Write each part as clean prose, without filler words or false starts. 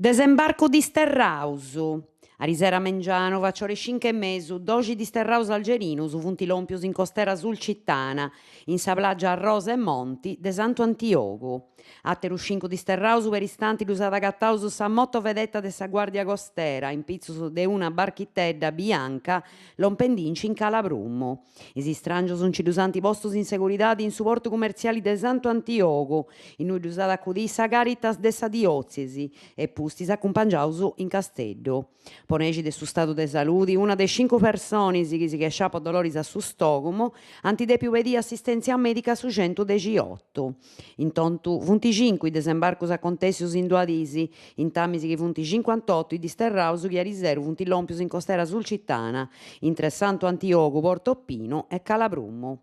Desembarco di Sterrausu. Arisera Mengiano, vacciore 5 mesu, dogi di Sterrausu Algerinus, vunti lompius in costera sul Cittana, in sa plaggia a Rosa e Monti, de Santo Antiogu. Atteru 5 di Sterrausu per istanti l'usata gattausu sa motto vedetta de sa guardia costera, in pizzus de una barchitedda bianca, lompendinci in Calabrummo. Isi strangios un cilusanti postus in seguridade in su porto commerciali de Santo Antiogu, in cui l'usata accudì sa caritas de sa diocesi, e pustis accompagnausu in Casteddo. Ponegi de su stato de saludi, una de 5 persone chi si chesciapo doloris a su stogomo, antidepiu pedì assistenza medica su 118. Intontu 25 i desembarcos acontessius in Duadisi, in tamisi che funti 58 i di Sterrausu che ariseru funti lompius in costera sul Cittana, intre Santo Antioco, Portoppino e Calabrummo.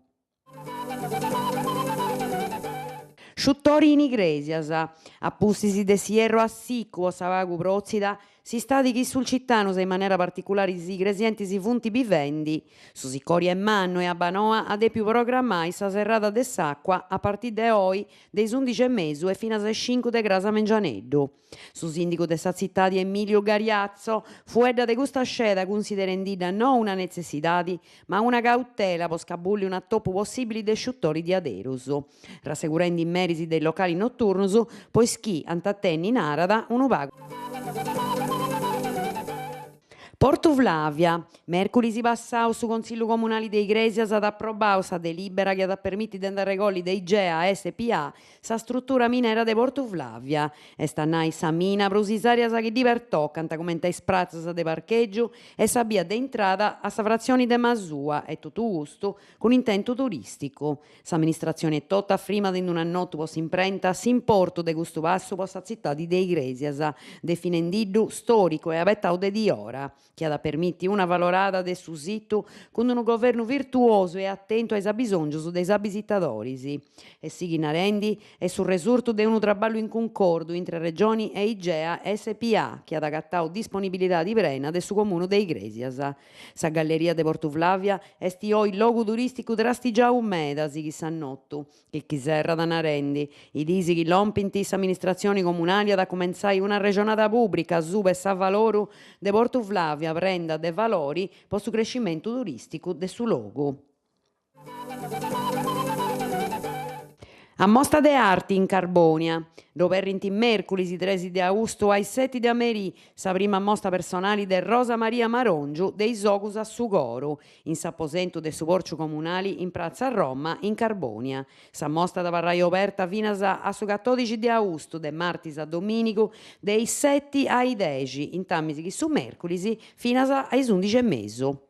Sciuttori in Igresias, appustisi de Sierro Assicco, Savagu Prozida, si stati chi sul Cittano in maniera particolare si gresienti si funti bivendi, su Sicori e Manno e a Banoa adepiu programmai sa serrata de s'acqua a partire de oi dei 11 e mesu e fino a 5 de Grasa Mengianeddu. Su sindico de sa città di Emilio Gariazzo fuedda de custa sceda considerendida non una necessità ma una cautela po scabulli un attoppo possibile de sciuttori di Aderus, rassicurando i meriti dei locali notturnos, poiché antattenni in Arada un pago. Porto Flavia, mercoledì passau su Consiglio Comunale de Igresias ad approvare sa delibera che ha permesso di andare regoli dei GEA SPA sa struttura minera de Porto Flavia. E stannai sa mina prusisarias che divertò, canta commentai sprazzas de parcheggio e sa via de entrata a sa frazione de Masua e tutto gusto con intento turistico. Sa amministrazione è tutta prima di un annotto pos imprenta s'importo de gusto passo pos sa città di de Igresias, definendiddu storico e abettau de di ora, che ha permetti una valorata de su sito con un governo virtuoso e attento ai bisognos dei visitatori. E si narendi è sul resurto de un traballo in concordo entre regioni e IGEA SPA, che ha agattau disponibilità di prena de su comune de Igresias. Sa galleria de Porto Flavia esti il logo turistico drastigiau medasi chi s'annottu, che chi serra da narendi, i disi chi lompinti s'amministrazioni comunali ad accomenzai una regionata pubblica su e sa valoru de Porto Flavia prenda de valori per su crescimento turistico de su logo. A mostra de arti in Carbonia, dove errinti mercoledì 13 di agosto ai 7 di Ameriì, sa prima mostra personale de Rosa Maria Marongiu dei Socus a Sugoro, in s'apposento de su porcio comunali in Piazza Roma in Carbonia. Sa mostra da varrai aperta fino a su 14 di agosto, de martis a dominico, dei 7 ai 10, in tamisi che su mercoledì fino ai 11 e mezzo.